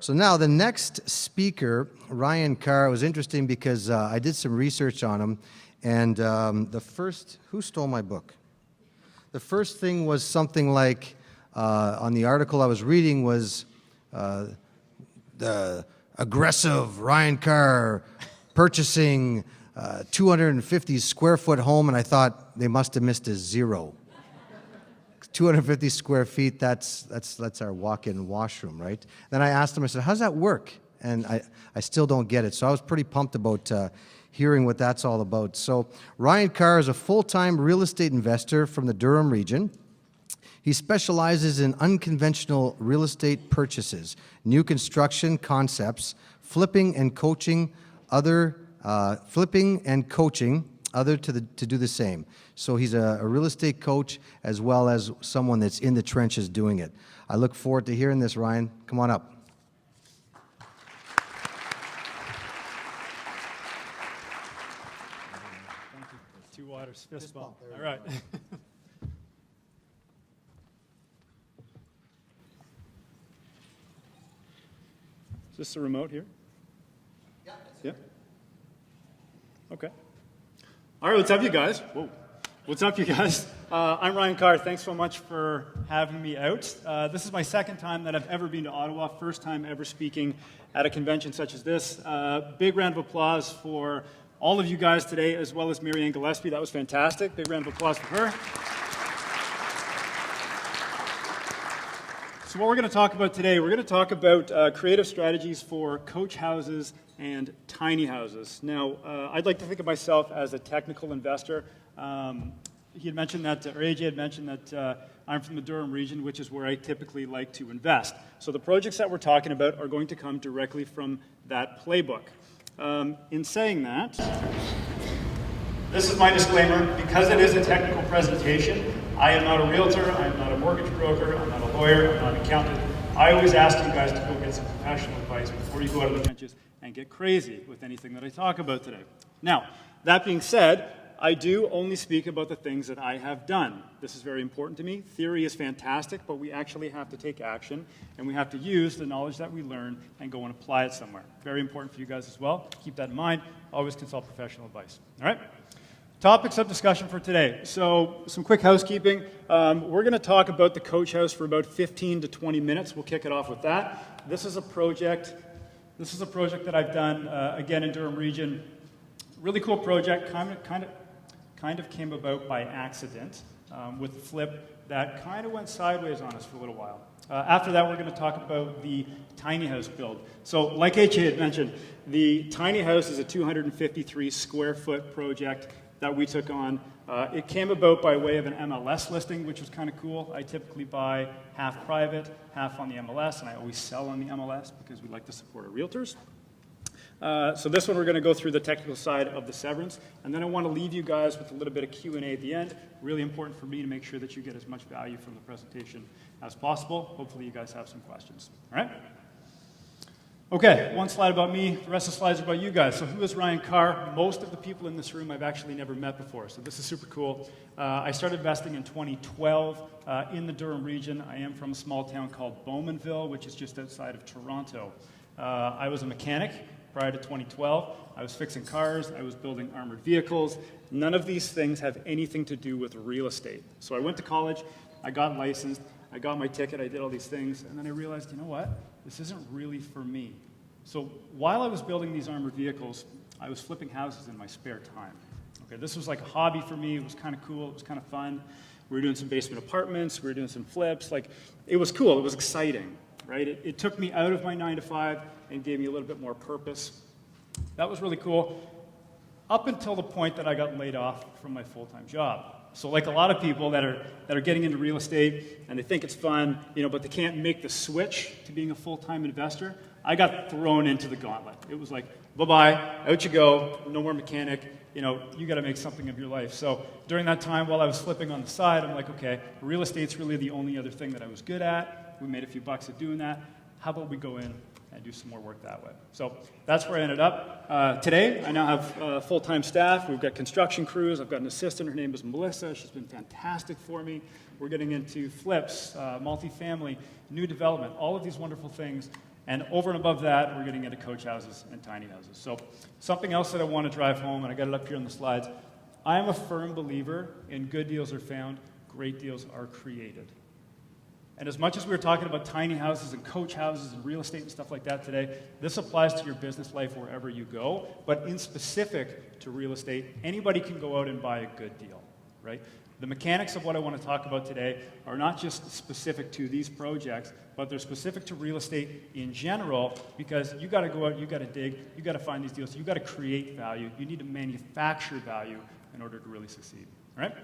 So now the next speaker, Ryan Carr, was interesting because I did some research on him, and who stole my book? The first thing was something like, on the article I was reading was, the aggressive Ryan Carr purchasing 250 square foot home, and I thought they must have missed a zero. 250 square feet, that's our walk-in washroom, right? Then I asked him, I said, how's that work? And I still don't get it. So I was pretty pumped about hearing what that's all about. So Ryan Carr is a full-time real estate investor from the Durham region. He specializes in unconventional real estate purchases, new construction concepts, flipping and coaching other to do the same. So he's a real estate coach as well as someone that's in the trenches doing it. I look forward to hearing this, Ryan. Come on up. Thank you. 2 waters, fist bump. All right. Is this the remote here? Yeah. Okay. All right, what's up, you guys? Whoa. What's up, you guys? I'm Ryan Carr. Thanks so much for having me out. This is my second time that I've ever been to Ottawa, first time ever speaking at a convention such as this. Big round of applause for all of you guys today, as well as Mary Ann Gillespie. That was fantastic. Big round of applause for her. So what we're going to talk about today, we're going to talk about creative strategies for coach houses and tiny houses. Now, I'd like to think of myself as a technical investor. He had mentioned that, or AJ had mentioned that I'm from the Durham region, which is where I typically like to invest. So the projects that we're talking about are going to come directly from that playbook. In saying that, this is my disclaimer. Because it is a technical presentation, I am not a realtor, I am not a mortgage broker, I'm not a lawyer, I'm not an accountant. I always ask you guys to go get some professional advice before you go out of the trenches and get crazy with anything that I talk about today. Now, that being said, I do only speak about the things that I have done. This is very important to me. Theory is fantastic, but we actually have to take action, and we have to use the knowledge that we learn and go and apply it somewhere. Very important for you guys as well. Keep that in mind. Always consult professional advice. All right? Topics of discussion for today. So some quick housekeeping. We're going to talk about the coach house for about 15 to 20 minutes. We'll kick it off with that. This is a project that I've done, again, in Durham region. Really cool project, kind of came about by accident with the flip that kind of went sideways on us for a little while. After that, we're going to talk about the tiny house build. So like AJ had mentioned, the tiny house is a 253 square foot project that we took on. It came about by way of an MLS listing, which was kind of cool. I typically buy half private, half on the MLS, and I always sell on the MLS because we like to support our realtors. So this one, we're going to go through the technical side of the severance, and then I want to leave you guys with a little bit of Q&A at the end. Really important for me to make sure that you get as much value from the presentation as possible. Hopefully you guys have some questions. All right? Okay, one slide about me. The rest of the slides are about you guys. So who is Ryan Carr? Most of the people in this room I've actually never met before, so this is super cool. I started investing in 2012 in the Durham region. I am from a small town called Bowmanville, which is just outside of Toronto. I was a mechanic prior to 2012. I was fixing cars. I was building armored vehicles. None of these things have anything to do with real estate. So I went to college. I got licensed. I got my ticket. I did all these things. And then I realized, you know what? This isn't really for me. So while I was building these armored vehicles, I was flipping houses in my spare time. Okay, this was like a hobby for me. It was kind of cool. It was kind of fun. We were doing some basement apartments. We were doing some flips. Like, it was cool. It was exciting, right? It took me out of my 9-to-5 and gave me a little bit more purpose. That was really cool, up until the point that I got laid off from my full-time job. So like a lot of people that are getting into real estate and they think it's fun, but they can't make the switch to being a full-time investor, I got thrown into the gauntlet. It was like, bye-bye, out you go, no more mechanic, you got to make something of your life. So during that time, while I was flipping on the side, I'm like, okay, real estate's really the only other thing that I was good at. We made a few bucks at doing that. How about we go in and do some more work that way? So that's where I ended up. Today, I now have full-time staff. We've got construction crews. I've got an assistant. Her name is Melissa. She's been fantastic for me. We're getting into flips, multifamily, new development, all of these wonderful things. And over and above that, we're getting into coach houses and tiny houses. So something else that I want to drive home, and I got it up here on the slides, I am a firm believer in good deals are found, great deals are created. And as much as we were talking about tiny houses and coach houses and real estate and stuff like that today, this applies to your business life wherever you go, but in specific to real estate, anybody can go out and buy a good deal, right? The mechanics of what I want to talk about today are not just specific to these projects, but they're specific to real estate in general, because you got to go out, you got to dig, you got to find these deals, you got to create value, you need to manufacture value in order to really succeed, all right?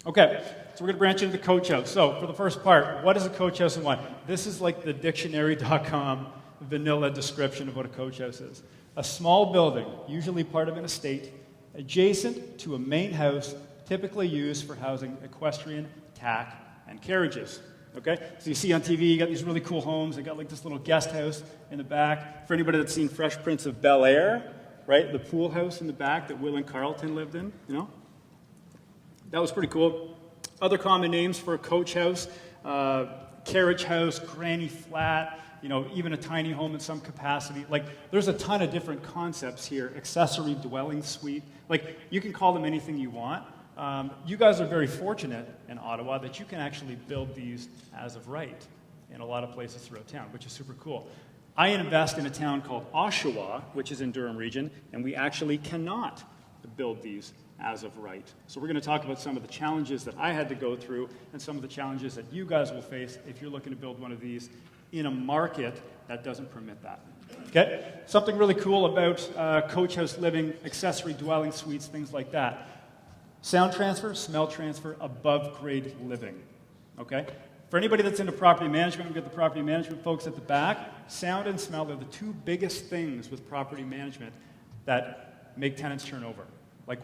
Okay, so we're going to branch into the coach house. So for the first part, what is a coach house and why? This is like the dictionary.com vanilla description of what a coach house is. A small building, usually part of an estate, adjacent to a main house, typically used for housing equestrian, tack, and carriages. Okay, so you see on TV, you got these really cool homes. They got like this little guest house in the back. For anybody that's seen Fresh Prince of Bel-Air, right, the pool house in the back that Will and Carlton lived in, you know? That was pretty cool. Other common names for a coach house, carriage house, granny flat, you know, even a tiny home in some capacity. Like, there's a ton of different concepts here. Accessory dwelling suite. Like, you can call them anything you want. You guys are very fortunate in Ottawa that you can actually build these as of right in a lot of places throughout town, which is super cool. I invest in a town called Oshawa, which is in Durham region, and we actually cannot build these as of right. So we're going to talk about some of the challenges that I had to go through and some of the challenges that you guys will face if you're looking to build one of these in a market that doesn't permit that. Okay? Something really cool about coach house living, accessory dwelling suites, things like that. Sound transfer, smell transfer, above grade living. Okay? For anybody that's into property management, we've got the property management folks at the back. Sound and smell are the two biggest things with property management that make tenants turn over. Like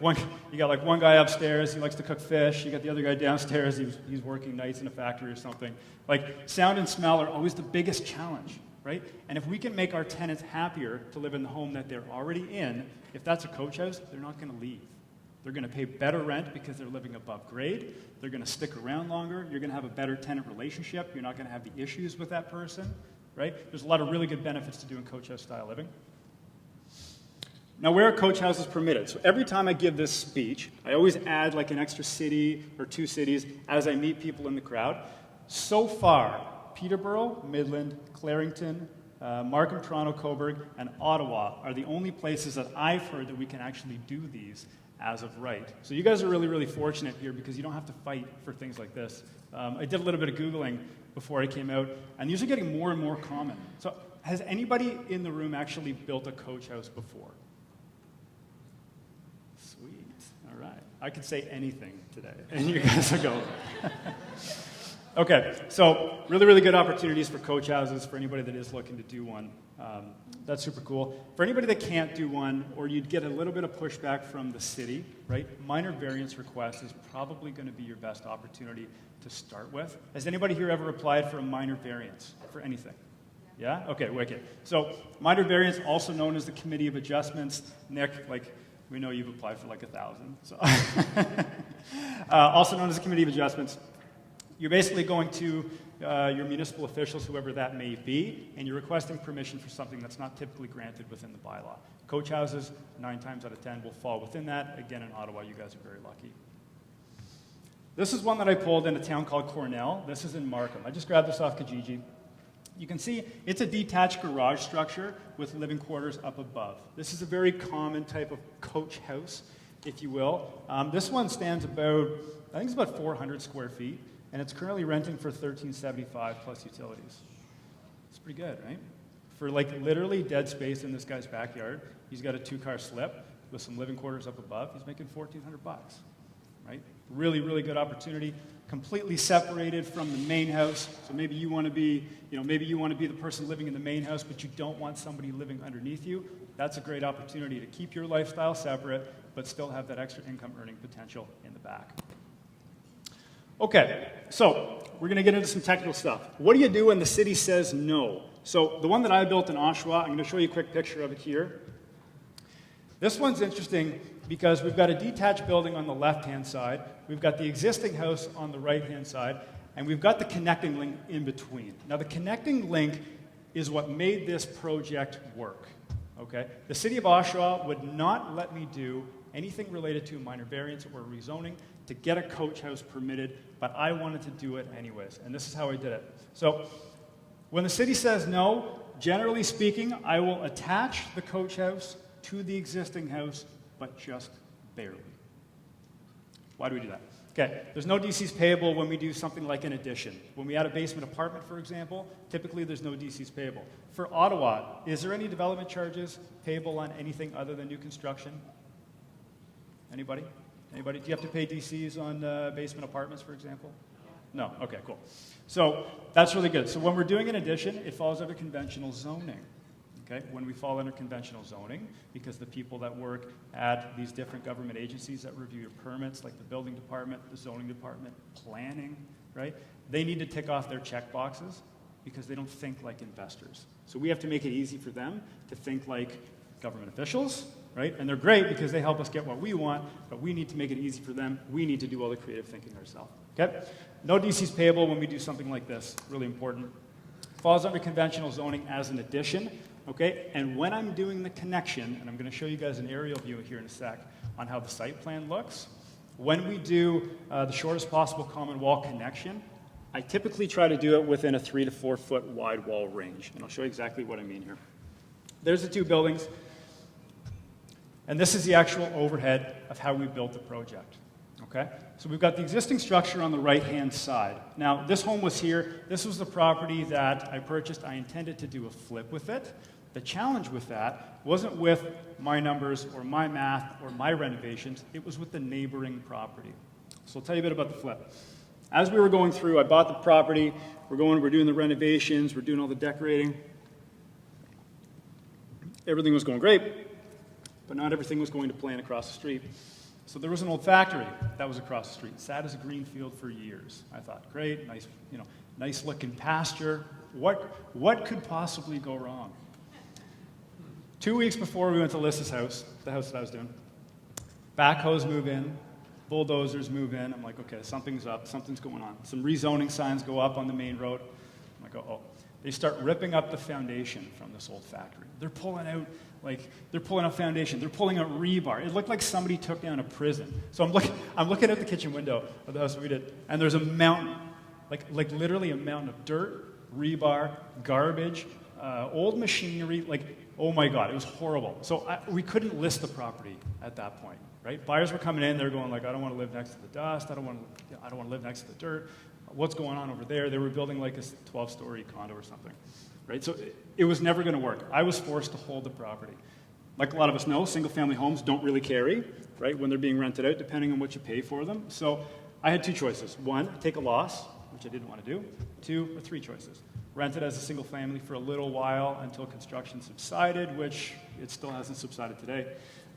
you got like one guy upstairs, he likes to cook fish. You got the other guy downstairs, he's working nights in a factory or something. Like, sound and smell are always the biggest challenge, right? And if we can make our tenants happier to live in the home that they're already in, if that's a coach house, they're not going to leave. They're going to pay better rent because they're living above grade. They're going to stick around longer. You're going to have a better tenant relationship. You're not going to have the issues with that person, right? There's a lot of really good benefits to doing coach house style living. Now, where are coach houses permitted? So every time I give this speech, I always add like an extra city or two cities as I meet people in the crowd. So far, Peterborough, Midland, Clarington, Markham, Toronto, Cobourg, and Ottawa are the only places that I've heard that we can actually do these as of right. So you guys are really, really fortunate here because you don't have to fight for things like this. I did a little bit of Googling before I came out, and these are getting more and more common. So has anybody in the room actually built a coach house before? Sweet. All right. I could say anything today, and you guys will go. Okay, so really, really good opportunities for coach houses for anybody that is looking to do one. That's super cool. For anybody that can't do one, or you'd get a little bit of pushback from the city, right? Minor variance request is probably going to be your best opportunity to start with. Has anybody here ever applied for a minor variance for anything? Yeah? Okay, wicked. So minor variance, also known as the Committee of Adjustments. Nick, like, we know you've applied for like 1,000. So also known as the Committee of Adjustments. You're basically going to your municipal officials, whoever that may be, and you're requesting permission for something that's not typically granted within the bylaw. Coach houses, 9 times out of 10, will fall within that. Again, in Ottawa, you guys are very lucky. This is one that I pulled in a town called Cornell. This is in Markham. I just grabbed this off Kijiji. You can see it's a detached garage structure with living quarters up above. This is a very common type of coach house, if you will. This one stands about, I think it's about 400 square feet. And it's currently renting for $13.75 plus utilities. It's pretty good, right? For like literally dead space in this guy's backyard, he's got a 2-car slip with some living quarters up above. He's making $1,400, right? Really, really good opportunity. Completely separated from the main house. So maybe you want to be, maybe you want to be the person living in the main house, but you don't want somebody living underneath you. That's a great opportunity to keep your lifestyle separate, but still have that extra income earning potential in the back. Okay, so we're going to get into some technical stuff. What do you do when the city says no? So the one that I built in Oshawa, I'm going to show you a quick picture of it here. This one's interesting because we've got a detached building on the left-hand side, we've got the existing house on the right-hand side, and we've got the connecting link in between. Now the connecting link is what made this project work, okay? The city of Oshawa would not let me do anything related to minor variance or rezoning to get a coach house permitted, but I wanted to do it anyways, and this is how I did it. So when the city says no, generally speaking, I will attach the coach house to the existing house, but just barely. Why do we do that? Okay, there's no DCs payable when we do something like an addition. When we add a basement apartment, for example, typically there's no DCs payable. For Ottawa, is there any development charges payable on anything other than new construction? Anybody? Anybody? Do you have to pay DCs on basement apartments, for example? No? Okay, cool. So that's really good. So when we're doing an addition, it falls under conventional zoning. Okay? When we fall under conventional zoning, because the people that work at these different government agencies that review your permits, like the building department, the zoning department, planning, right? They need to tick off their check boxes because they don't think like investors. So we have to make it easy for them to think like government officials, right? And they're great because they help us get what we want, but we need to make it easy for them. We need to do all the creative thinking ourselves. Okay? No DCs payable when we do something like this. Really important. Falls under conventional zoning as an addition. Okay, and when I'm doing the connection, and I'm going to show you guys an aerial view here in a sec on how the site plan looks, when we do the shortest possible common wall connection, I typically try to do it within a 3 to 4 foot wide wall range, and I'll show you exactly what I mean here. There's the two buildings, and this is the actual overhead of how we built the project. Okay, so we've got the existing structure on the right-hand side. Now, this home was here. This was the property that I purchased. I intended to do a flip with it. The challenge with that wasn't with my numbers or my math or my renovations. It was with the neighboring property. So I'll tell you a bit about the flip. As we were going through, I bought the property. We're doing the renovations. We're doing all the decorating. Everything was going great, but not everything was going to plan across the street. So there was an old factory that was across the street. Sat as a green field for years. I thought, great, nice looking pasture. What could possibly go wrong? 2 weeks before we went to list this house, the house that I was doing, backhoes move in, bulldozers move in. I'm like, okay, something's up, something's going on. Some rezoning signs go up on the main road. I'm like, oh. They start ripping up the foundation from this old factory. They're pulling out foundation. They're pulling out rebar. It looked like somebody took down a prison. So I'm looking at the kitchen window of the house we did, and there's a mountain, like literally a mountain of dirt, rebar, garbage, old machinery. Like, oh my God, it was horrible. So we couldn't list the property at that point, right? Buyers were coming in. They're going like, I don't want to live next to the dust. I don't want to live next to the dirt. What's going on over there? They were building like a 12-story condo or something, right? So it was never going to work. I was forced to hold the property. Like a lot of us know, single-family homes don't really carry, right, when they're being rented out, depending on what you pay for them. So I had two choices. One, take a loss, which I didn't want to do. Two, or three choices. Rent it as a single family for a little while until construction subsided, which it still hasn't subsided today.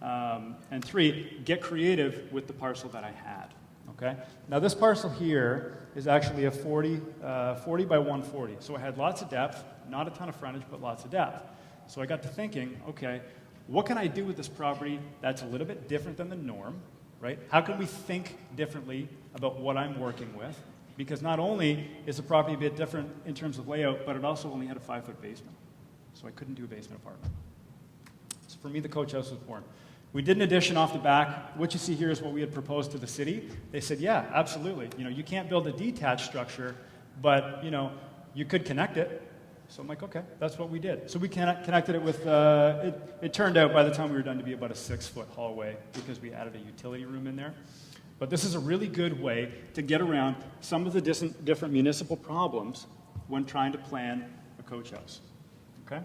And three, get creative with the parcel that I had. Okay? Now this parcel here is actually a 40 by 140. So I had lots of depth, not a ton of frontage, but lots of depth. So I got to thinking, okay, what can I do with this property that's a little bit different than the norm, right? How can we think differently about what I'm working with? Because not only is the property a bit different in terms of layout, but it also only had a 5-foot basement. So I couldn't do a basement apartment. So for me, the coach house was born. We did an addition off the back. What you see here is what we had proposed to the city. They said, yeah, absolutely. You can't build a detached structure, but, you could connect it. So I'm like, okay, that's what we did. So we connected it with, it turned out by the time we were done to be about a 6-foot hallway because we added a utility room in there. But this is a really good way to get around some of the different municipal problems when trying to plan a coach house. Okay?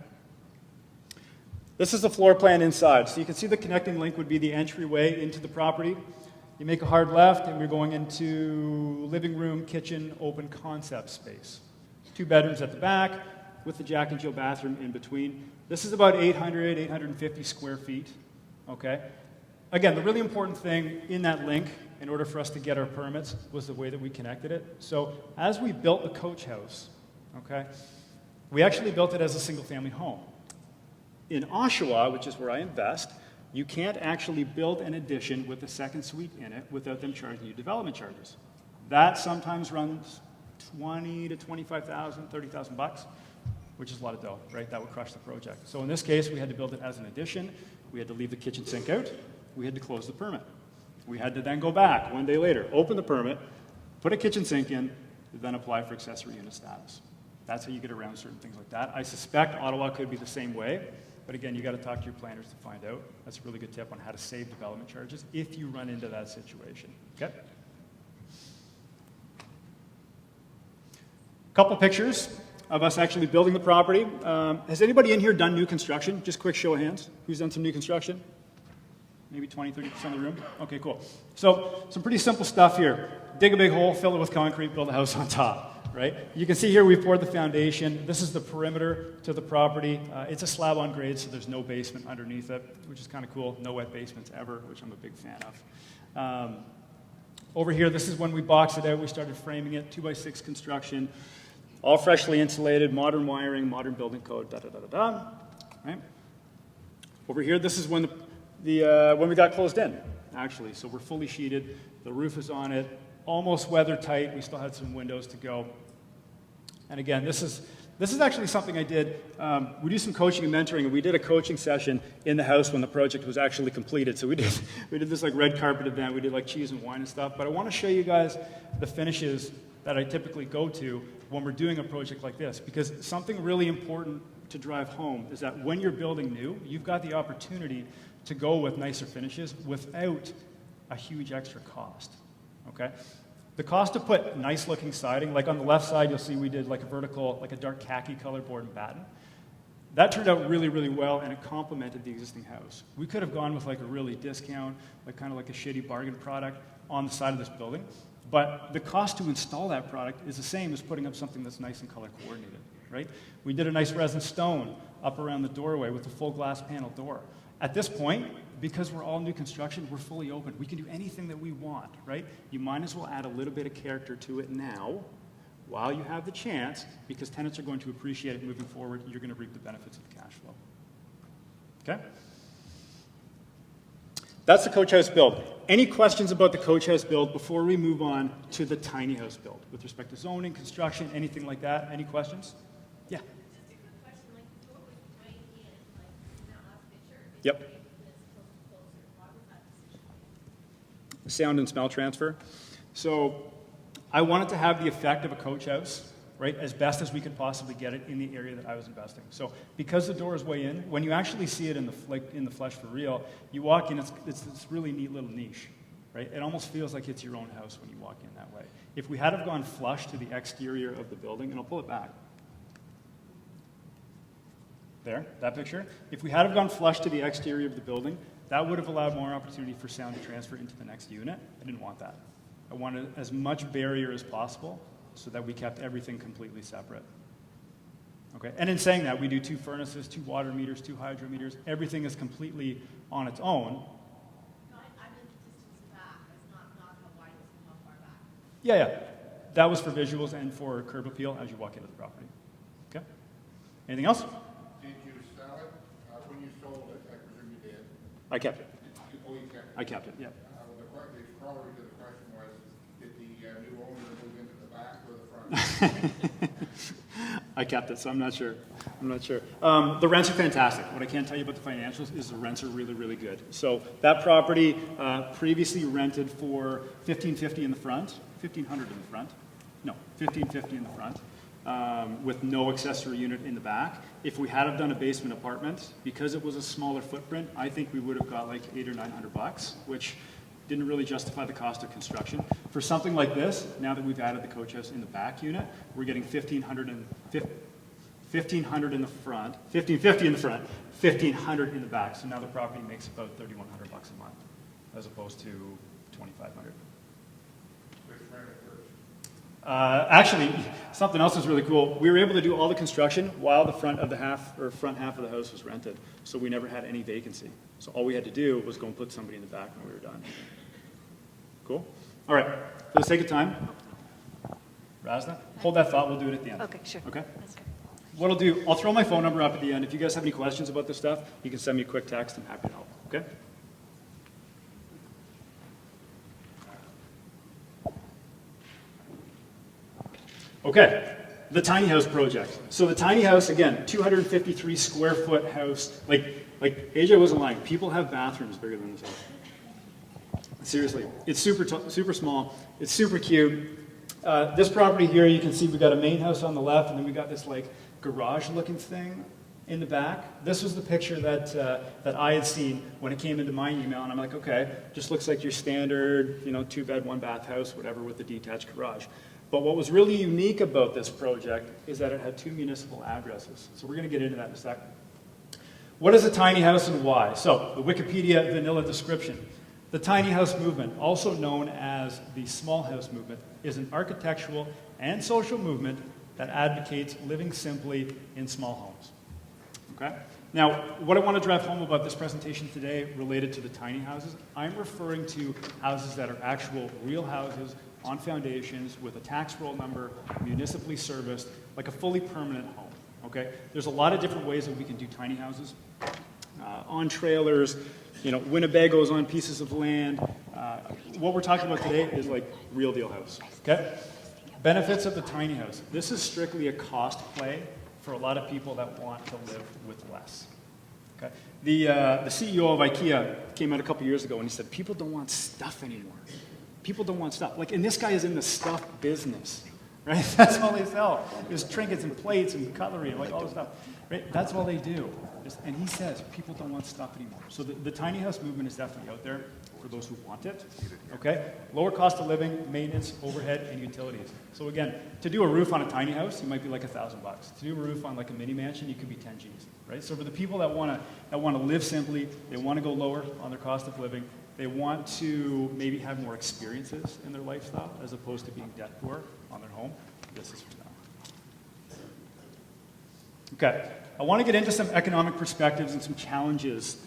This is the floor plan inside. So you can see the connecting link would be the entryway into the property. You make a hard left, and we're going into living room, kitchen, open concept space. 2 bedrooms at the back with the Jack and Jill bathroom in between. This is about 850 square feet. Okay? Again, the really important thing in that link, in order for us to get our permits, was the way that we connected it. So as we built the coach house, okay, we actually built it as a single-family home. In Oshawa, which is where I invest, you can't actually build an addition with a second suite in it without them charging you development charges. That sometimes runs $20,000 to $25,000, $30,000 bucks. which is a lot of dough, right? That would crush the project. So in this case, we had to build it as an addition. We had to leave the kitchen sink out. We had to close the permit. We had to then go back 1 day later, open the permit, put a kitchen sink in, then apply for accessory unit status. That's how you get around certain things like that. I suspect Ottawa could be the same way, but again, you got to talk to your planners to find out. That's a really good tip on how to save development charges if you run into that situation. Okay? Couple pictures of us actually building the property. Has anybody in here done new construction? Just quick show of hands. Who's done some new construction? Maybe 20, 30% of the room? Okay, cool. So some pretty simple stuff here. Dig a big hole, fill it with concrete, build a house on top, right? You can see here we've poured the foundation. This is the perimeter to the property. It's a slab on grade, so there's no basement underneath it, which is kind of cool. No wet basements ever, which I'm a big fan of. Over here, this is when we boxed it out. We started framing it, 2x6 construction, all freshly insulated, modern wiring, modern building code, da-da-da-da-da, right? Over here, this is when when we got closed in, actually. So we're fully sheeted. The roof is on it, almost weather tight. We still had some windows to go. And again, this is actually something I did. We do some coaching and mentoring, and we did a coaching session in the house when the project was actually completed. So we did this like red carpet event. We did like cheese and wine and stuff. But I want to show you guys the finishes that I typically go to when we're doing a project like this, because something really important to drive home is that when you're building new, you've got the opportunity to go with nicer finishes without a huge extra cost, okay? The cost to put nice looking siding, like on the left side, you'll see we did like a vertical, like a dark khaki color board and batten. That turned out really, really well, and it complemented the existing house. We could have gone with like a really discount, like kind of like a shitty bargain product on the side of this building, but the cost to install that product is the same as putting up something that's nice and color coordinated, right? We did a nice resin stone up around the doorway with a full glass panel door. At this point, because we're all new construction, we're fully open. We can do anything that we want, right? You might as well add a little bit of character to it now while you have the chance, because tenants are going to appreciate it moving forward. You're going to reap the benefits of the cash flow. Okay? That's the coach house build. Any questions about the coach house build before we move on to the tiny house build with respect to zoning, construction, anything like that? Any questions? Yeah. Yep. Sound and smell transfer. So I wanted to have the effect of a coach house, right, as best as we could possibly get it in the area that I was investing. So because the door is way in, when you actually see it in the flesh for real, you walk in, it's this really neat little niche, right? It almost feels like it's your own house when you walk in that way. If we had have gone flush to the exterior of the building, and I'll pull it back. There, that picture. If we had have gone flush to the exterior of the building, that would have allowed more opportunity for sound to transfer into the next unit. I didn't want that. I wanted as much barrier as possible so that we kept everything completely separate. Okay, and in saying that, we do 2 furnaces, 2 water meters, 2 hydro meters. Everything is completely on its own. No, I'm in distance back. It's not how wide it is and how far back. Yeah. That was for visuals and for curb appeal as you walk into the property. Okay? Anything else? Did you sell it when you sold it? I presume you did. I kept it. Oh, you kept it? I kept it, yeah. The corollary to the question was, did the new owner move into the back or the front? I kept it, so I'm not sure. The rents are fantastic. What I can tell you about the financials is the rents are really, really good. So that property previously rented for $1,550 in the front, $1,500 in the front. No, $1,550 in the front. With no accessory unit in the back. If we had have done a basement apartment, because it was a smaller footprint, I think we would have got like $800 or $900, which didn't really justify the cost of construction. For something like this, now that we've added the coach house in the back unit, we're getting $1,500 in the front, $1,550 in the front, $1,500 in the back. So now the property makes about $3,100 a month, as opposed to $2,500. Actually, something else is really cool. We were able to do all the construction while the front half of the house was rented. So we never had any vacancy. So all we had to do was go and put somebody in the back when we were done. Cool? All right. For the sake of time, Razna, hold that thought. We'll do it at the end. Okay, sure. Okay? That's good. What I'll do, I'll throw my phone number up at the end. If you guys have any questions about this stuff, you can send me a quick text. I'm happy to help. Okay? Okay, the tiny house project. So the tiny house, again, 253 square foot house. Like AJ wasn't lying. People have bathrooms bigger than this house. Seriously, it's super small. It's super cute. This property here, you can see we got a main house on the left, and then we got this like garage-looking thing in the back. This was the picture that I had seen when it came into my email, and I'm like, okay, just looks like your standard, 2-bed, 1-bath house, whatever, with the detached garage. But what was really unique about this project is that it had 2 municipal addresses. So we're going to get into that in a second. What is a tiny house and why? So the Wikipedia vanilla description. The tiny house movement, also known as the small house movement, is an architectural and social movement that advocates living simply in small homes. Okay? Now, what I want to drive home about this presentation today related to the tiny houses, I'm referring to houses that are actual real houses on foundations with a tax roll number, municipally serviced, like a fully permanent home. Okay? There's a lot of different ways that we can do tiny houses. On trailers, Winnebagos on pieces of land. What we're talking about today is like real deal house. Okay? Benefits of the tiny house. This is strictly a cost play for a lot of people that want to live with less. Okay? The CEO of IKEA came out a couple years ago and he said, people don't want stuff anymore. People don't want stuff. And this guy is in the stuff business, right? That's all they sell. There's trinkets and plates and cutlery and all this stuff, right? That's all they do. And he says people don't want stuff anymore. So the tiny house movement is definitely out there for those who want it, okay? Lower cost of living, maintenance, overhead, and utilities. So again, to do a roof on a tiny house, you might be like $1,000 bucks. To do a roof on like a mini mansion, you could be 10 G's, right? So for the people that want to live simply, they want to go lower on their cost of living, they want to maybe have more experiences in their lifestyle as opposed to being debt poor on their home, this is for them. Okay, I want to get into some economic perspectives and some challenges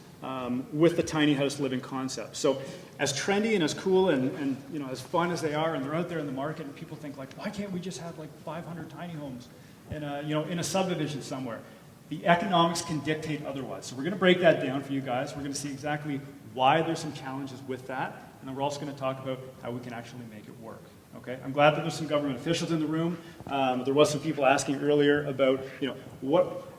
with the tiny house living concept. So as trendy and as cool and as fun as they are, and they're out there in the market, and people think like, why can't we just have like 500 tiny homes in a subdivision somewhere? The economics can dictate otherwise. So we're going to break that down for you guys. We're going to see exactly why there's some challenges with that, and then we're also going to talk about how we can actually make it work. Okay, I'm glad that there's some government officials in the room. There was some people asking earlier about,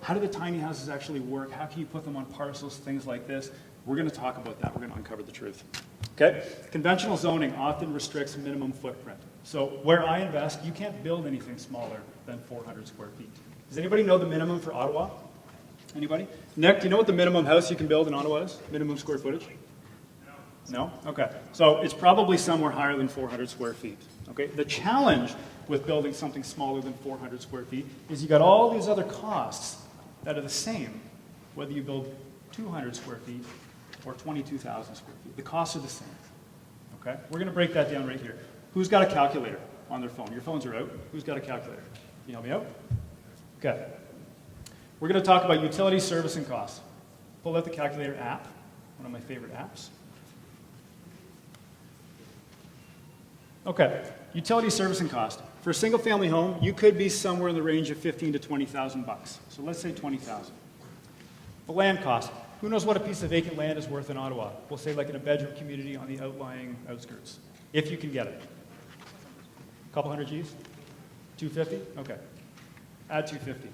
how do the tiny houses actually work? How can you put them on parcels, things like this? We're going to talk about that. We're going to uncover the truth. Okay, conventional zoning often restricts minimum footprint. So where I invest, you can't build anything smaller than 400 square feet. Does anybody know the minimum for Ottawa? Anybody? Nick, do you know what the minimum house you can build in Ottawa is? Minimum square footage? No? Okay. So it's probably somewhere higher than 400 square feet. Okay. The challenge with building something smaller than 400 square feet is you got all these other costs that are the same, whether you build 200 square feet or 22,000 square feet. The costs are the same. Okay. We're going to break that down right here. Who's got a calculator on their phone? Your phones are out. Who's got a calculator? Can you help me out? Okay. We're going to talk about utility service and costs. Pull out the calculator app, one of my favorite apps. Okay, utility service and cost. For a single family home, you could be somewhere in the range of 15 to 20,000 bucks. So let's say 20,000. The land cost. Who knows what a piece of vacant land is worth in Ottawa? We'll say like in a bedroom community on the outlying outskirts, if you can get it. A couple hundred G's? 250? Okay. Add 250.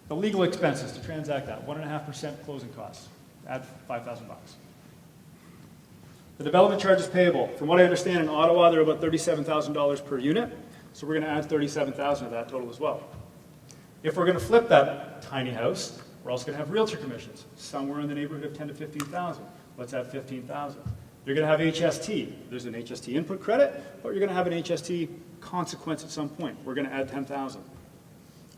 The legal expenses to transact that, 1.5% closing costs. Add 5,000 bucks. The development charges payable. From what I understand in Ottawa, they're about $37,000 per unit. So we're going to add 37,000 of that total as well. If we're going to flip that tiny house, we're also going to have realtor commissions, somewhere in the neighborhood of 10 to 15,000. Let's add 15,000. You're going to have HST. There's an HST input credit, but you're going to have an HST consequence at some point. We're going to add 10,000.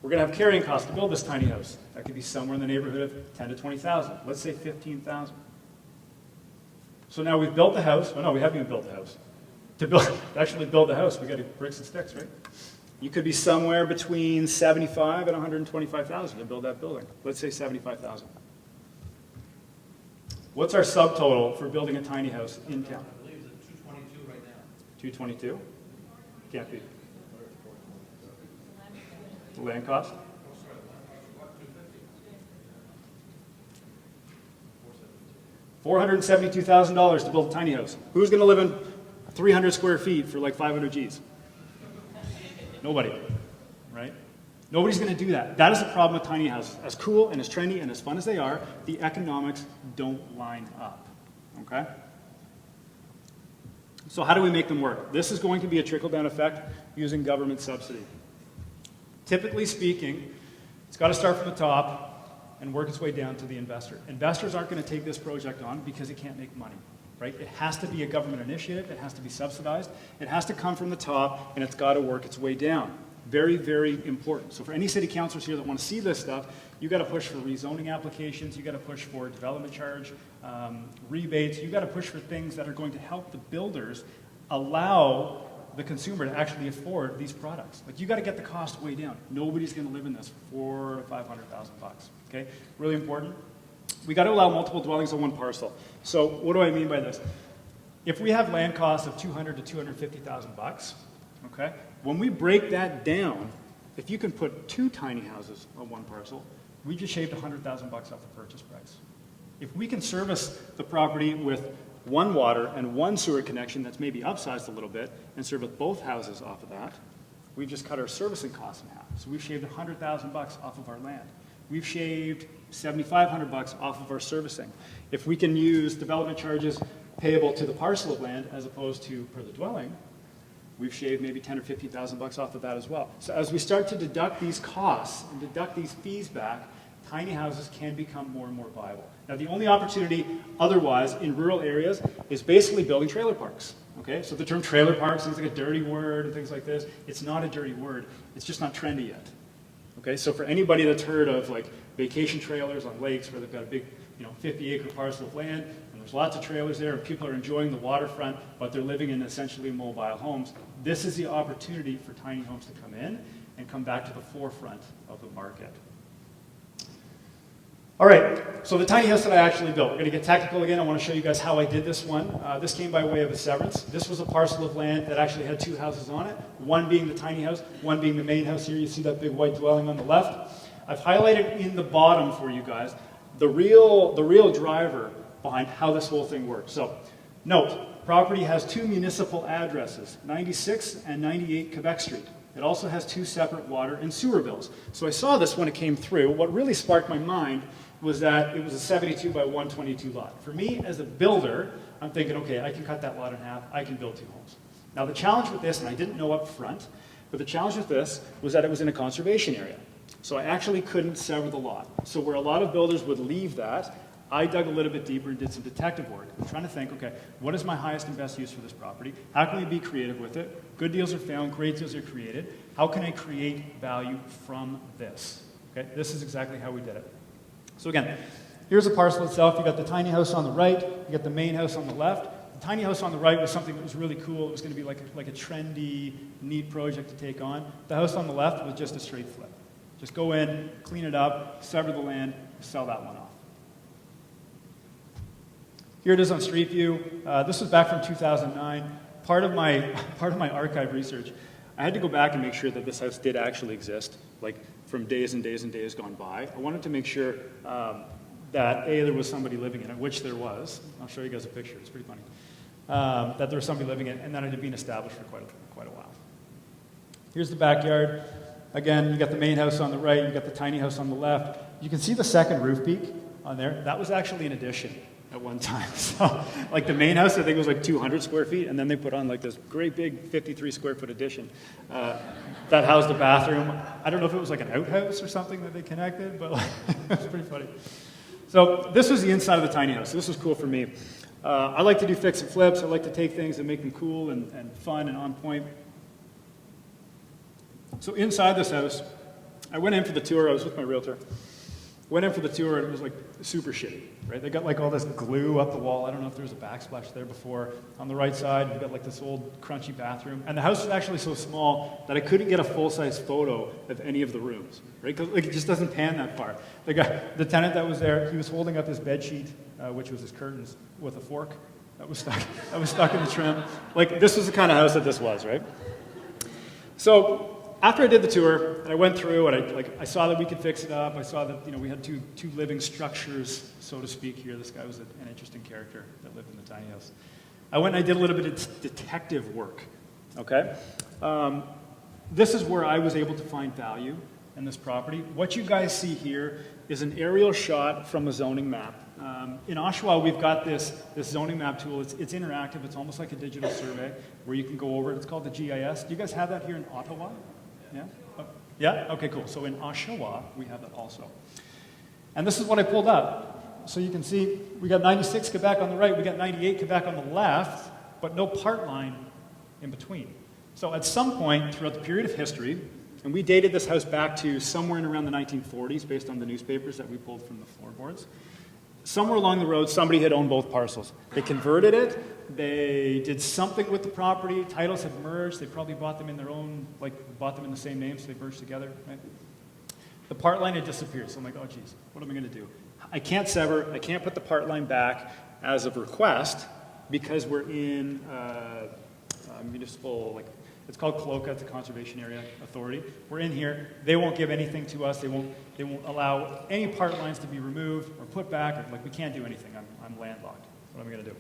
We're going to have carrying costs to build this tiny house. That could be somewhere in the neighborhood of 10 to 20,000. Let's say 15,000. So now we've built the house. Oh no, we haven't even built the house. To actually build the house, we got to bricks and sticks, right? You could be somewhere between 75 and 125,000 to build that building. Let's say 75,000. What's our subtotal for building a tiny house in town? I believe it's at 222 right now. 222? Can't be. The land cost? $472,000 to build a tiny house. Who's going to live in 300 square feet for like 500 Gs? Nobody, right? Nobody's going to do that. That is the problem with tiny houses. As cool and as trendy and as fun as they are, the economics don't line up. Okay? So how do we make them work? This is going to be a trickle-down effect using government subsidy. Typically speaking, it's got to start from the top and work its way down to the investor. Investors aren't going to take this project on because it can't make money. Right? It has to be a government initiative. It has to be subsidized. It has to come from the top, and it's got to work its way down. Very, very important. So for any city councilors here that want to see this stuff, you got to push for rezoning applications. You got to push for development charge rebates. You got to push for things that are going to help the builders allow the consumer to actually afford these products. Like, you got to get the cost way down. Nobody's going to live in this for $400,000 to $500,000. Okay, really important. We got to allow multiple dwellings on one parcel. So what do I mean by this? If we have land costs of $200,000 to $250,000, okay, when we break that down, if you can put 2 tiny houses on one parcel, we just shaved $100,000 off the purchase price. If we can service the property with 1 water and 1 sewer connection that's maybe upsized a little bit and service both houses off of that, we've just cut our servicing costs in half. So we've shaved $100,000 off of our land. We've shaved $7,500 off of our servicing. If we can use development charges payable to the parcel of land as opposed to per the dwelling, we've shaved maybe $10,000 or $15,000 off of that as well. So as we start to deduct these costs and deduct these fees back, tiny houses can become more and more viable. Now, the only opportunity otherwise in rural areas is basically building trailer parks. Okay, so the term trailer park seems like a dirty word and things like this. It's not a dirty word. It's just not trendy yet. Okay, so for anybody that's heard of like vacation trailers on lakes where they've got a big, 50-acre parcel of land, and there's lots of trailers there, and people are enjoying the waterfront, but they're living in essentially mobile homes, this is the opportunity for tiny homes to come in and come back to the forefront of the market. All right, so the tiny house that I actually built. We're going to get technical again. I want to show you guys how I did this one. This came by way of a severance. This was a parcel of land that actually had 2 houses on it, one being the tiny house, one being the main house here. You see that big white dwelling on the left. I've highlighted in the bottom for you guys the real driver behind how this whole thing works. So note, property has 2 municipal addresses, 96 and 98 Quebec Street. It also has 2 separate water and sewer bills. So I saw this when it came through. What really sparked my mind was that it was a 72 by 122 lot. For me, as a builder, I'm thinking, okay, I can cut that lot in half. I can build 2 homes. Now, the challenge with this, and I didn't know up front, but the challenge with this was that it was in a conservation area. So I actually couldn't sever the lot. So where a lot of builders would leave that, I dug a little bit deeper and did some detective work. I'm trying to think, okay, what is my highest and best use for this property? How can we be creative with it? Good deals are found, great deals are created. How can I create value from this? Okay, this is exactly how we did it. So again, here's the parcel itself. You got the tiny house on the right, you got the main house on the left. The tiny house on the right was something that was really cool. It was going to be like a trendy, neat project to take on. The house on the left was just a straight flip. Just go in, clean it up, sever the land, sell that one off. Here it is on Street View. This was back from 2009. Part of my archive research, I had to go back and make sure that this house did actually exist, like from days and days and days gone by. I wanted to make sure that A, there was somebody living in it, which there was. I'll show you guys a picture. It's pretty funny. That there was somebody living in it, and that it had been established for quite a while. Here's the backyard. Again, you got the main house on the right, you got the tiny house on the left. You can see the second roof peak on there. That was actually an addition at one time. So, like the main house, I think it was like 200 square feet, and then they put on like this great big 53 square foot addition that housed a bathroom. I don't know if it was like an outhouse or something that they connected, but like, it was pretty funny. So this was the inside of the tiny house. So this was cool for me. I like to do fix and flips. I like to take things and make them cool and fun and on point. So inside this house, I went in for the tour. I was with my realtor. Went in for the tour, and it was like super shitty, right? They got like all this glue up the wall. I don't know if there was a backsplash there before. On the right side, you've got like this old crunchy bathroom. And the house was actually so small that I couldn't get a full-size photo of any of the rooms, right? Because like, it just doesn't pan that far. The tenant that was there, he was holding up his bed sheet, which was his curtains, with a fork that was stuck in the trim. Like, this was the kind of house that this was, right? So after I did the tour, and I went through, and I saw that we could fix it up. I saw that we had two living structures, so to speak. Here, this guy was an interesting character that lived in the tiny house. I went and I did a little bit of detective work. Okay, this is where I was able to find value in this property. What you guys see here is an aerial shot from a zoning map. In Oshawa, we've got this zoning map tool. It's interactive. It's almost like a digital survey where you can go over it. It's called the GIS. Do you guys have that here in Ottawa? Yeah? Oh, yeah? Okay, cool. So in Oshawa, we have that also. And this is what I pulled up. So you can see we got 96 Quebec on the right, we got 98 Quebec on the left, but no part line in between. So at some point throughout the period of history, and we dated this house back to somewhere in around the 1940s based on the newspapers that we pulled from the floorboards. Somewhere along the road, somebody had owned both parcels. They converted it, they did something with the property, titles had merged, they probably bought them in their own, like bought them in the same name, so they merged together, right? The part line had disappeared, so I'm like, oh geez, what am I gonna do? I can't sever, I can't put the part line back as of request because we're in municipal, like, it's called CLOCA, it's a Conservation Area Authority. We're in here, they won't give anything to us, they won't allow any part lines to be removed or put back, or, like, we can't do anything, I'm landlocked. What am I gonna do?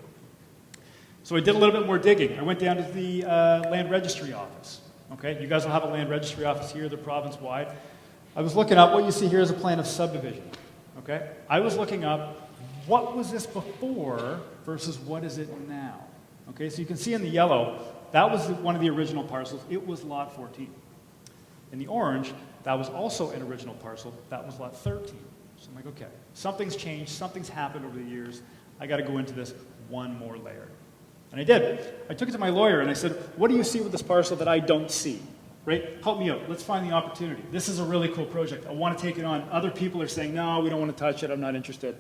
So I did a little bit more digging. I went down to the land registry office, okay? You guys will have a land registry office here, they're province-wide. I was looking up, what you see here is a plan of subdivision, okay? I was looking up, what was this before versus what is it now? Okay, so you can see in the yellow, that was one of the original parcels. It was lot 14. In the orange, that was also an original parcel. That was lot 13. So I'm like, okay, something's changed, something's happened over the years. I got to go into this one more layer. And I did. I took it to my lawyer and I said, what do you see with this parcel that I don't see? Right? Help me out. Let's find the opportunity. This is a really cool project. I want to take it on. Other people are saying, no, we don't want to touch it. I'm not interested.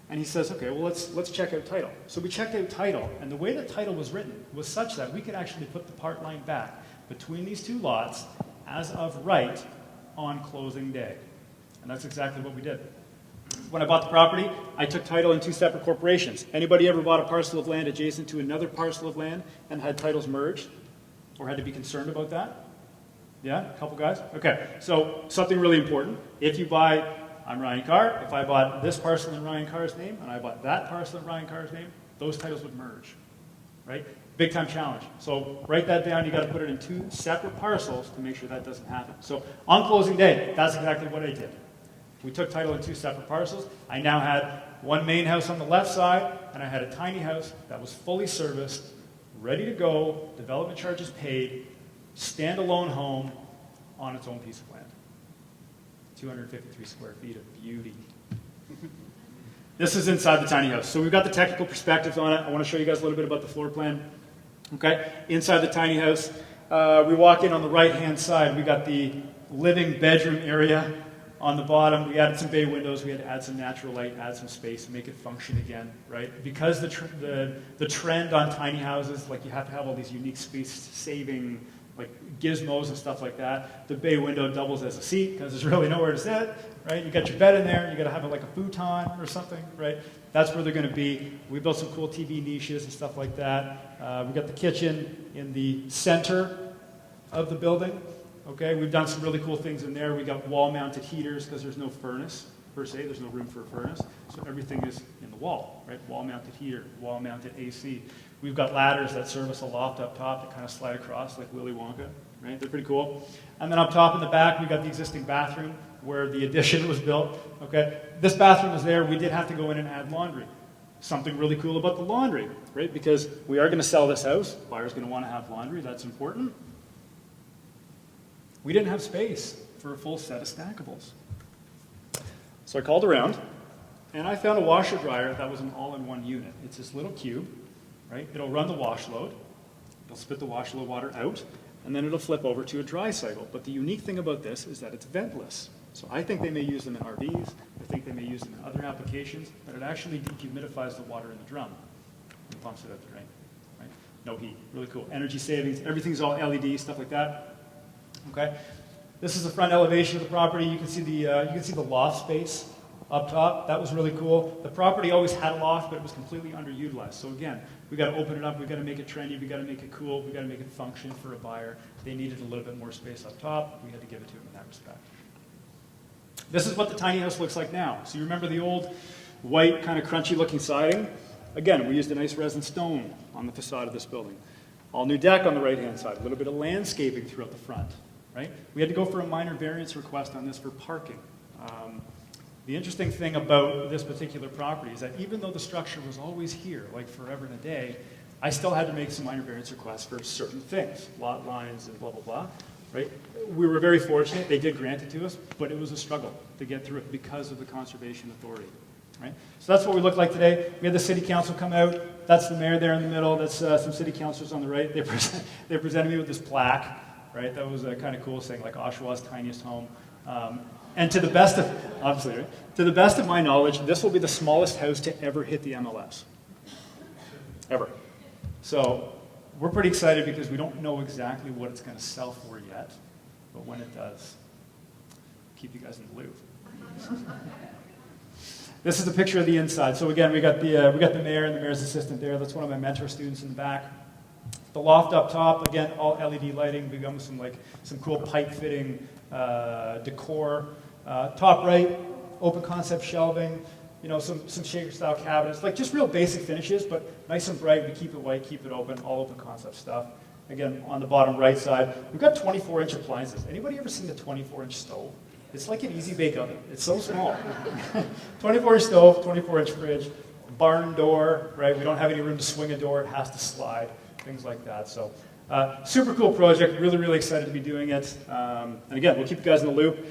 And he says, okay, well, let's check out title. So we checked out title, and the way that title was written was such that we could actually put the part line back between these two lots as of right on closing day. And that's exactly what we did. When I bought the property, I took title in two separate corporations. Anybody ever bought a parcel of land adjacent to another parcel of land and had titles merged or had to be concerned about that? Yeah, a couple guys? Okay, so something really important. If you buy, I'm Ryan Carr, if I bought this parcel in Ryan Carr's name and I bought that parcel in Ryan Carr's name, those titles would merge, right? Big time challenge. So write that down, you gotta put it in two separate parcels to make sure that doesn't happen. So on closing day, that's exactly what I did. We took title in two separate parcels. I now had one main house on the left side, and I had a tiny house that was fully serviced, ready to go, development charges paid, standalone home on its own piece of land. 253 square feet of beauty. This is inside the tiny house. So we've got the technical perspectives on it. I want to show you guys a little bit about the floor plan. Okay, inside the tiny house, we walk in on the right-hand side. We got the living bedroom area. On the bottom, we added some bay windows. We had to add some natural light, add some space, make it function again, right? Because the trend on tiny houses, like you have to have all these unique space-saving like gizmos and stuff like that. The bay window doubles as a seat because there's really nowhere to sit, right? You got your bed in there. You got to have it like a futon or something, right? That's where they're going to be. We built some cool TV niches and stuff like that. We got the kitchen in the center of the building. Okay, we've done some really cool things in there. We got wall-mounted heaters because there's no furnace per se. There's no room for a furnace, so everything is in the wall, right? Wall-mounted heater, wall-mounted AC. We've got ladders that service a loft up top that kind of slide across like Willy Wonka, right? They're pretty cool. And then up top in the back, we got the existing bathroom where the addition was built. Okay, this bathroom is there. We did have to go in and add laundry. Something really cool about the laundry, right? Because we are going to sell this house. Buyer's going to want to have laundry. That's important. We didn't have space for a full set of stackables. So I called around, and I found a washer dryer that was an all-in-one unit. It's this little cube, right? It'll run the wash load. It'll spit the wash load water out, and then it'll flip over to a dry cycle. But the unique thing about this is that it's ventless. So I think they may use them in RVs. I think they may use them in other applications, but it actually dehumidifies the water in the drum and pumps it out the drain, right? No heat. Really cool. Energy savings. Everything's all LED, stuff like that. Okay, this is the front elevation of the property. You can see the loft space up top. That was really cool. The property always had a loft, but it was completely underutilized. So again, we got to open it up. We got to make it trendy. We got to make it cool. We got to make it function for a buyer. They needed a little bit more space up top. We had to give it to them in that respect. This is what the tiny house looks like now. So you remember the old white, kind of crunchy-looking siding? Again, we used a nice resin stone on the facade of this building. All new deck on the right-hand side. A little bit of landscaping throughout the front. right? We had to go for a minor variance request on this for parking. The interesting thing about this particular property is that even though the structure was always here, like forever and a day, I still had to make some minor variance requests for certain things, lot lines and blah, blah, blah, right? We were very fortunate. They did grant it to us, but it was a struggle to get through it because of the Conservation Authority, right? So that's what we look like today. We had the city council come out. That's the mayor there in the middle. That's some city councilors on the right. They presented me with this plaque, right? That was kind of cool, saying like Oshawa's tiniest home. And to the best of, obviously, right? To the best of my knowledge, this will be the smallest house to ever hit the MLS. Ever. So we're pretty excited because we don't know exactly what it's going to sell for yet. But when it does, keep you guys in the loop. This is a picture of the inside. So again, we got the mayor and the mayor's assistant there. That's one of my mentor students in the back. The loft up top, again, all LED lighting. We've got some cool pipe fitting decor. Top right, open concept shelving. You know, some shaker style cabinets, like just real basic finishes, but nice and bright. We keep it white, keep it open, all open concept stuff. Again, on the bottom right side, we've got 24-inch appliances. Anybody ever seen a 24-inch stove? It's like an easy bake oven. It's so small. 24-inch stove, 24-inch fridge, barn door, right? We don't have any room to swing a door. It has to slide, things like that. So super cool project. Really, really excited to be doing it. And again, we'll keep you guys in the loop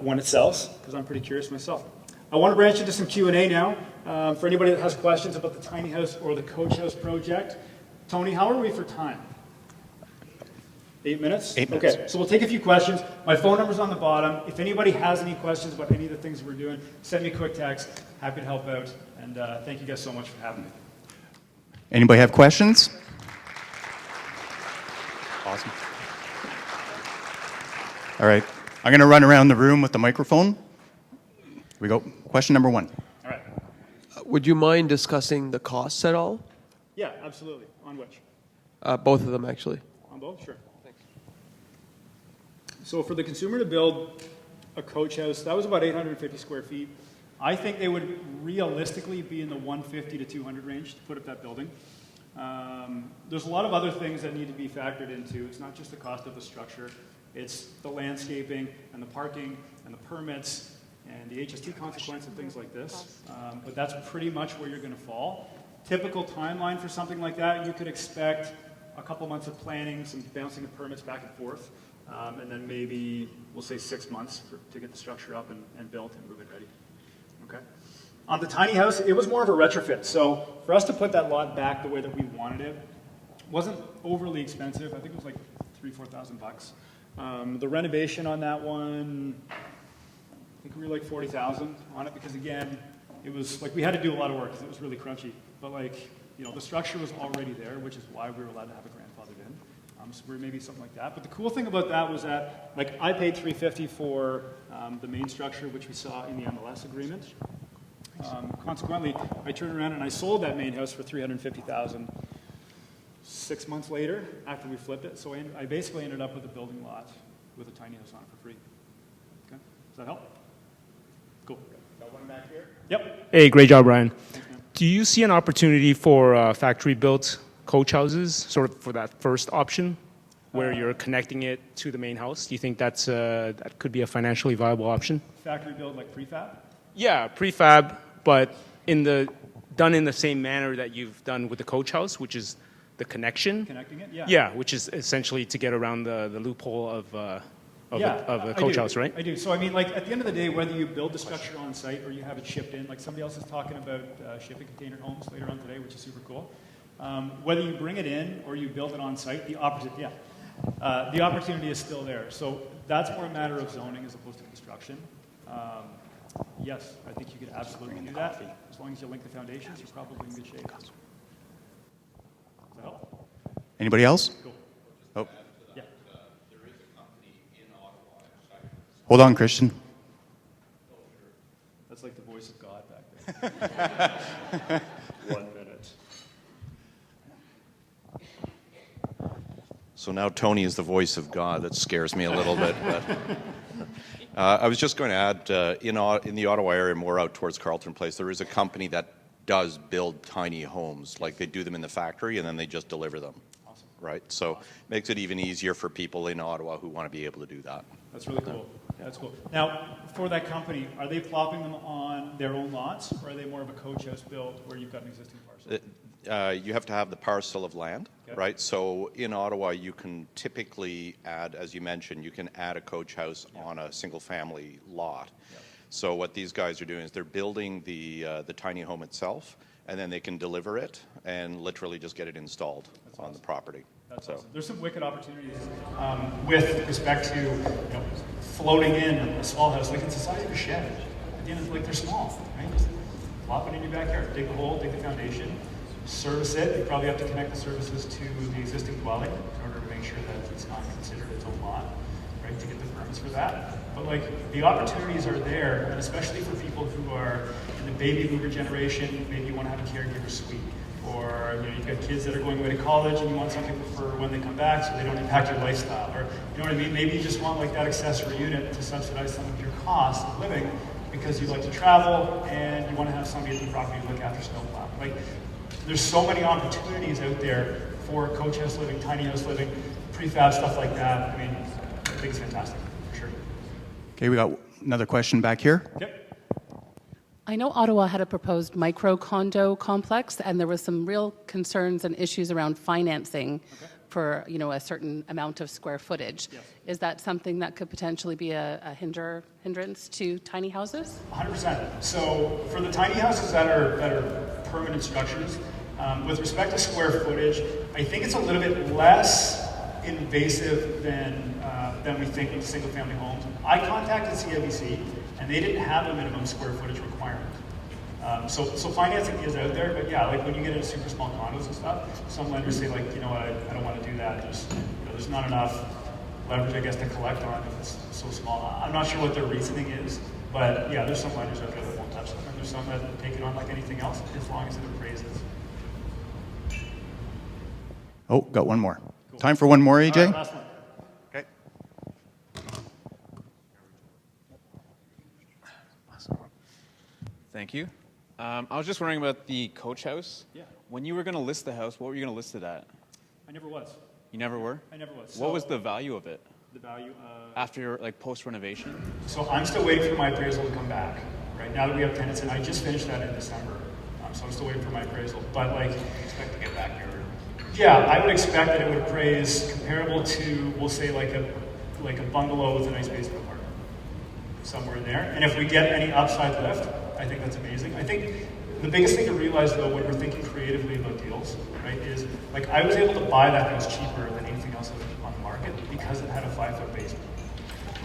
when it sells, because I'm pretty curious myself. I want to branch into some Q&A now. For anybody that has questions about the tiny house or the coach house project. Tony, how are we for time? 8 minutes? 8 minutes. Okay, so we'll take a few questions. My phone number's on the bottom. If anybody has any questions about any of the things we're doing, send me a quick text. Happy to help out. And thank you guys so much for having me. Anybody have questions? Awesome. All right. I'm going to run around the room with the microphone. Here we go. Question number 1. All right. Would you mind discussing the costs at all? Yeah, absolutely. On which? Both of them, actually. On both? Sure. Thanks. So for the consumer to build a coach house, that was about 850 square feet. I think they would realistically be in the 150 to 200 range to put up that building. There's a lot of other things that need to be factored into. It's not just the cost of the structure. It's the landscaping and the parking and the permits and the HST consequence and things like this. But that's pretty much where you're going to fall. Typical timeline for something like that, you could expect a couple months of planning, some bouncing of permits back and forth, and then maybe, we'll say 6 months to get the structure up and built and move it ready. Okay. On the tiny house, it was more of a retrofit. So for us to put that lot back the way that we wanted it, wasn't overly expensive. I think it was like $3,000-4,000. The renovation on that one, I think we were like $40,000 on it because again, it was like we had to do a lot of work because it was really crunchy. But like, you know, the structure was already there, which is why we were allowed to have it grandfathered in. So we're maybe something like that. But the cool thing about that was that, like, I paid $350 for the main structure, which we saw in the MLS agreement. Consequently, I turned around and I sold that main house for $350,000 6 months later after we flipped it. So I basically ended up with a building lot with a tiny house on it for free. Okay, does that help? Cool. Got one back here? Yep. Hey, great job, Ryan. Thanks, man. Do you see an opportunity for factory-built coach houses, sort of for that first option, where you're connecting it to the main house? Do you think that could be a financially viable option? Factory build like prefab? Yeah, prefab, but done in the same manner that you've done with the coach house, which is the connection. Connecting it? Yeah. Yeah, which is essentially to get around the loophole of a coach house, right? I do. So, I mean, like, at the end of the day, whether you build the structure on site or you have it shipped in, like somebody else is talking about shipping container homes later on today, which is super cool. Whether you bring it in or you build it on site, the opportunity is still there. So that's more a matter of zoning as opposed to construction. Yes, I think you could absolutely do that. As long as you link the foundations, you're probably in good shape. Does that help? Anybody else? Cool. Oh, Yeah. hold on, Christian. That's like the voice of God back there. 1 minute. So now Tony is the voice of God. That scares me a little bit. But I was just going to add, in the Ottawa area, more out towards Carleton Place, there is a company that does build tiny homes. Like they do them in the factory and then they just deliver them. Awesome. right? So makes it even easier for people in Ottawa who want to be able to do that. That's really cool. Yeah, that's cool. Now, for that company, are they plopping them on their own lots, or are they more of a coach house build where you've got an existing parcel? You have to have the parcel of land, Okay. right? So in Ottawa, you can typically add, as you mentioned, you can add a coach house on a single-family lot. So what these guys are doing is they're building the tiny home itself, and then they can deliver it and literally just get it installed on the property. That's So awesome. There's some wicked opportunities with respect to floating in a small house. Like it's the size of a shed. At the end of the, like they're small, right? Just plop it in your backyard, dig the hole, dig the foundation, service it. You probably have to connect the services to the existing dwelling in order to make sure that it's not considered its own lot, right? To get the permits for that. But like the opportunities are there, and especially for people who are in the baby boomer generation, maybe you want to have a caregiver suite. Or you've got kids that are going away to college and you want something for when they come back so they don't impact your lifestyle. Or you know what I mean? Maybe you just want like that accessory unit to subsidize some of your costs of living because you like to travel and you want to have somebody at the property to look after snowplow. Like there's so many opportunities out there for coach house living, tiny house living, prefab stuff like that. I mean, I think it's fantastic, for sure. Okay, we got another question back here. Yep. I know Ottawa had a proposed micro condo complex, and there was some real concerns and issues around financing for a certain amount of square footage. Yes. Is that something that could potentially be a hindrance to tiny houses? 100%. So for the tiny houses that are permanent structures, with respect to square footage, I think it's a little bit less invasive than we think with single-family homes. I contacted CIBC, and they didn't have a minimum square footage requirement. So financing is out there, but yeah, like when you get into super small condos and stuff, some lenders say like, you know what, I don't want to do that. There's not enough leverage, I guess, to collect on if it's so small. I'm not sure what their reasoning is, but yeah, there's some lenders out there that won't touch them, and there's some that take it on like anything else, as long as it appraises. Oh, got one more. Time for one more, AJ? All right, last one. Okay. Thank you. I was just wondering about the coach house. Yeah. When you were going to list the house, what were you going to list it at? I never was. You never were? I never was. What was So the value of it the value? after, like, post-renovation? So I'm still waiting for my appraisal to come back. Right now that we have tenants in, I just finished that in December. So I'm still waiting for my appraisal. But like, Expect to get back here. yeah, I would expect that it would appraise comparable to, we'll say, like a bungalow with a nice basement apartment, somewhere in there. And if we get any upside lift, I think that's amazing. I think the biggest thing to realize, though, when we're thinking creatively about deals, right, is like I was able to buy that house cheaper than anything else on the market because it had a 5-foot basement.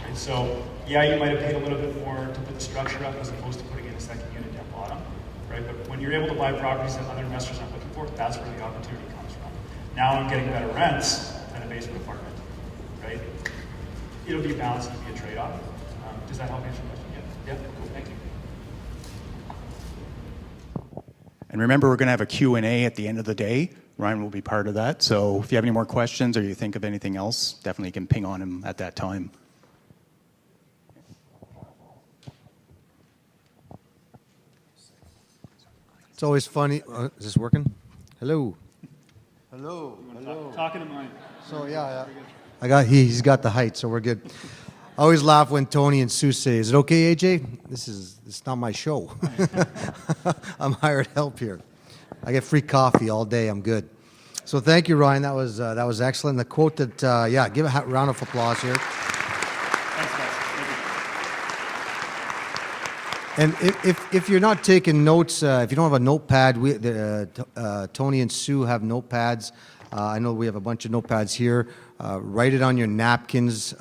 Right? So yeah, you might have paid a little bit more to put the structure up as opposed to putting in a second unit down bottom, right? But when you're able to buy properties that other investors aren't looking for, that's where the opportunity comes from. Now I'm getting better rents than a basement apartment, right? It'll be a balance, it'll be a trade-off. Does that help answer your question? Yeah, cool, thank you. And remember, we're going to have a Q&A at the end of the day. Ryan will be part of that. So if you have any more questions or you think of anything else, definitely can ping on him at that time. It's always funny. Is this working? Hello. Hello. Talking to mine. So yeah. He's got the height, so we're good. I always laugh when Tony and Sue say, "Is it okay, AJ? It's not my show. I'm hired help here. I get free coffee all day. I'm good." So thank you, Ryan. That was excellent. The quote that give a round of applause here. Thanks, guys. Thank you. And if you're not taking notes, if you don't have a notepad, Tony and Sue have notepads. I know we have a bunch of notepads here. Write it on your napkins.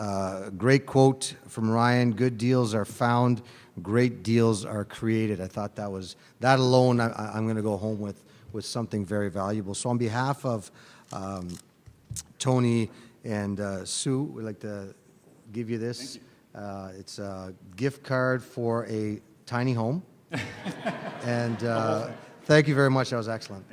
Great quote from Ryan. Good deals are found. Great deals are created. I thought that alone, I'm going to go home with something very valuable. So on behalf of Tony and Sue, we'd like to give you this. It's a gift card for a tiny home. And thank you very much. That was excellent.